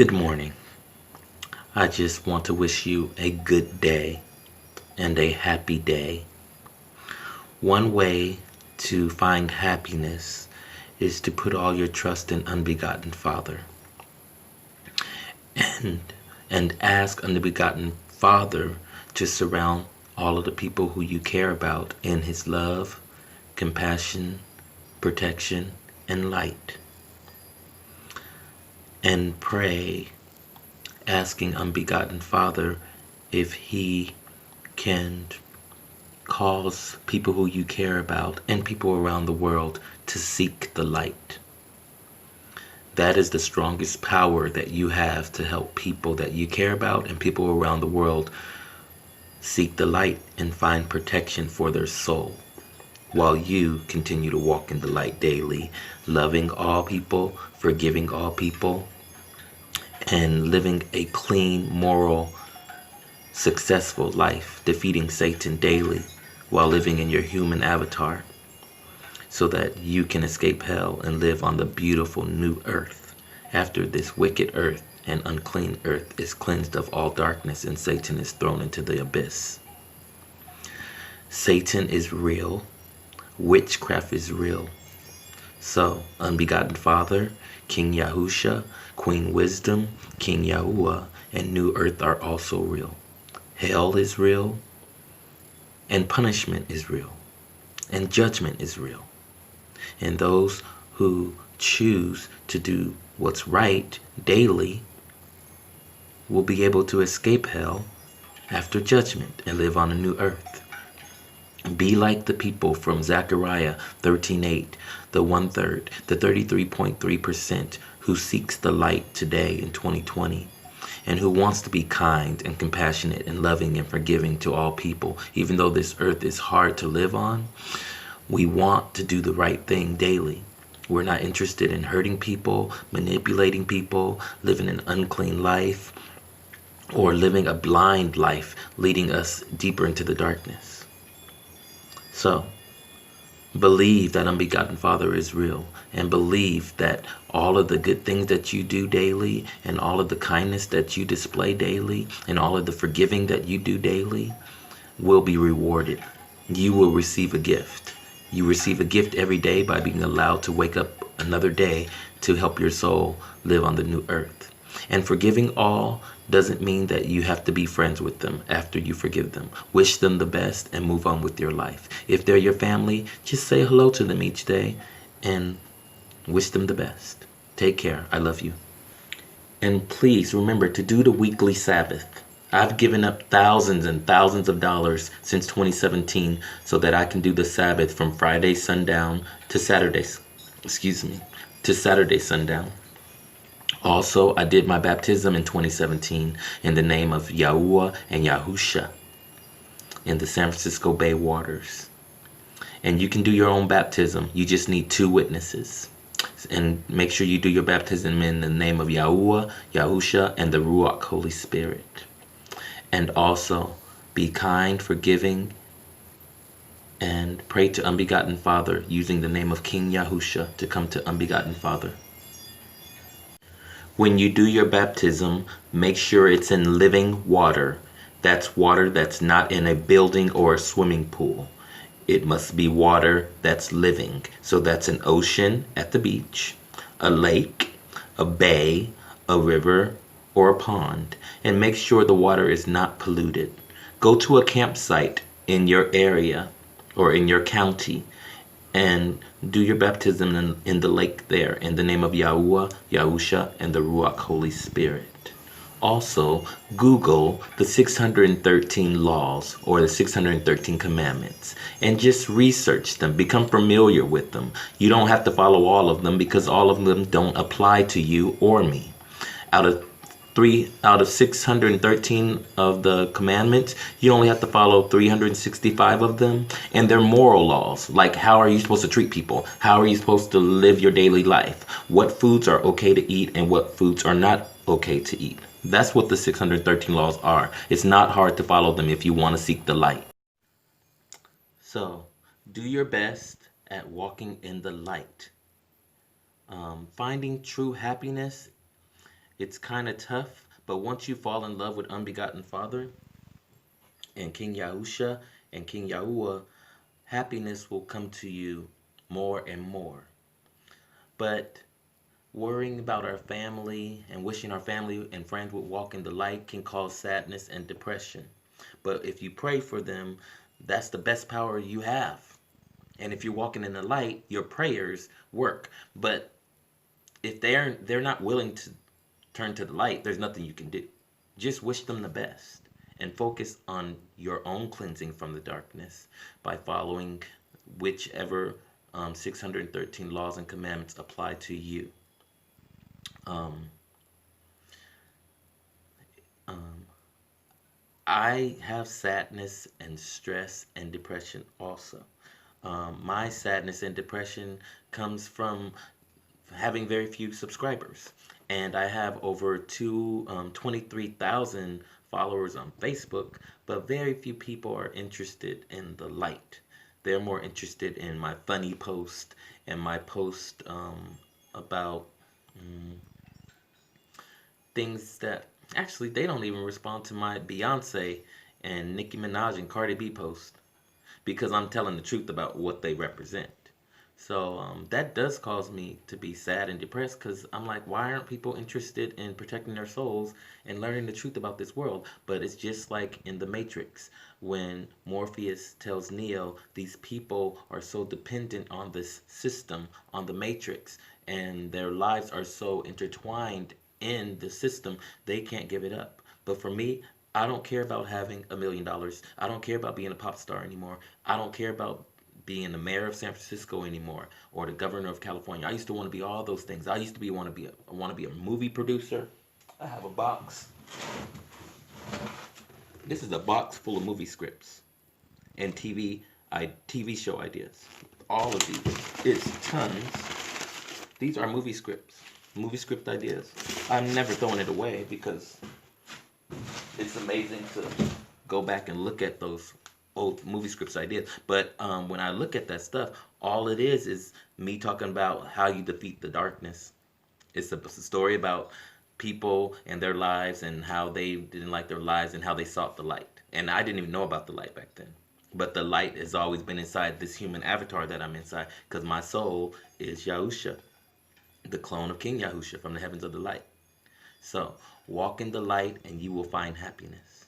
Good morning. I just want to wish you a good day and a happy day. One way to find happiness is to put all your trust in unbegotten Father and ask unbegotten Father to surround all of the people who you care about in his love, compassion, protection, and light. And pray asking unbegotten Father if he can cause people who you care about and people around the world to seek the light. That is the strongest power that you have to help people that you care about and people around the world seek the light and find protection for their soul, while you continue to walk in the light daily, loving all people, forgiving all people, and living a clean, moral, successful life, defeating Satan daily while living in your human avatar, so that you can escape hell and live on the beautiful new earth after this wicked earth and unclean earth is cleansed of all darkness and Satan is thrown into the abyss. Satan is real. Witchcraft is real. So, unbegotten Father, King Yahusha, Queen Wisdom, King Yahuwah, and New Earth are also real. Hell is real, and punishment is real, and judgment is real. And those who choose to do what's right daily will be able to escape hell after judgment and live on a new earth. Be like the people from Zechariah 13:8, the 1/3, the 33.3% who seeks the light today in 2020 and who wants to be kind and compassionate and loving and forgiving to all people. Even though this earth is hard to live on, we want to do the right thing daily. We're not interested in hurting people, manipulating people, living an unclean life, or living a blind life leading us deeper into the darkness. So, believe that unbegotten Father is real, and believe that all of the good things that you do daily and all of the kindness that you display daily and all of the forgiving that you do daily will be rewarded. You will receive a gift. You receive a gift every day by being allowed to wake up another day to help your soul live on the new earth. And forgiving all doesn't mean that you have to be friends with them after you forgive them. Wish them the best and move on with your life. If they're your family, just say hello to them each day and wish them the best. Take care. I love you. And please remember to do the weekly Sabbath. I've given up thousands and thousands of dollars since 2017 so that I can do the Sabbath from Friday sundown to Saturday sundown. Also, I did my baptism in 2017 in the name of Yahuwah and Yahusha in the San Francisco Bay waters. And you can do your own baptism. You just need 2 witnesses. And make sure you do your baptism in the name of Yahuwah, Yahusha, and the Ruach Holy Spirit. And also, be kind, forgiving, and pray to unbegotten Father using the name of King Yahusha to come to unbegotten Father. When you do your baptism, make sure it's in living water. That's water that's not in a building or a swimming pool. It must be water that's living. So that's an ocean at the beach, a lake, a bay, a river, or a pond. And make sure the water is not polluted. Go to a campsite in your area or in your county and do your baptism in the lake there in the name of Yahuwah, Yahusha, and the Ruach Holy Spirit. Also, Google the 613 laws or the 613 commandments and just research them. Become familiar with them. You don't have to follow all of them because all of them don't apply to you or me. Out of 613 of the commandments, you only have to follow 365 of them, and they're moral laws, like how are you supposed to treat people, how are you supposed to live your daily life, what foods are okay to eat and what foods are not okay to eat. That's what the 613 laws are. It's not hard to follow them if you want to seek the light. So do your best at walking in the light. Finding true happiness It's kind of tough, but once you fall in love with Unbegotten Father and King Yahusha and King Yahuwah, happiness will come to you more and more. But worrying about our family and wishing our family and friends would walk in the light can cause sadness and depression. But if you pray for them, that's the best power you have. And if you're walking in the light, your prayers work. But if they're not willing to turn to the light, there's nothing you can do. Just wish them the best and focus on your own cleansing from the darkness by following whichever 613 laws and commandments apply to you. Um, um, I have sadness and stress and depression also. My sadness and depression comes from having very few subscribers. And I have over 23,000 followers on Facebook, but very few people are interested in the light. They're more interested in my funny post and my post about things that actually they don't even respond to my Beyonce and Nicki Minaj and Cardi B post because I'm telling the truth about what they represent. So that does cause me to be sad and depressed because I'm like, why aren't people interested in protecting their souls and learning the truth about this world? But it's just like in The Matrix when Morpheus tells Neo these people are so dependent on this system, on the Matrix, and their lives are so intertwined in the system, they can't give it up. But for me, I don't care about having $1 million. I don't care about being a pop star anymore. I don't care about being the mayor of San Francisco anymore or the governor of California. I used to want to be all those things. I used to be want to be a movie producer. I have a box. This is a box full of movie scripts and TV show ideas. All of these. It's tons. These are movie scripts. Movie script ideas. I'm never throwing it away because it's amazing to go back and look at those old movie scripts ideas. But when I look at that stuff, all it is me talking about how you defeat the darkness. It's a story about people and their lives and how they didn't like their lives and how they sought the light. And I didn't even know about the light back then. But the light has always been inside this human avatar that I'm inside because my soul is Yahusha, the clone of King Yahusha from the heavens of the light. So walk in the light and you will find happiness.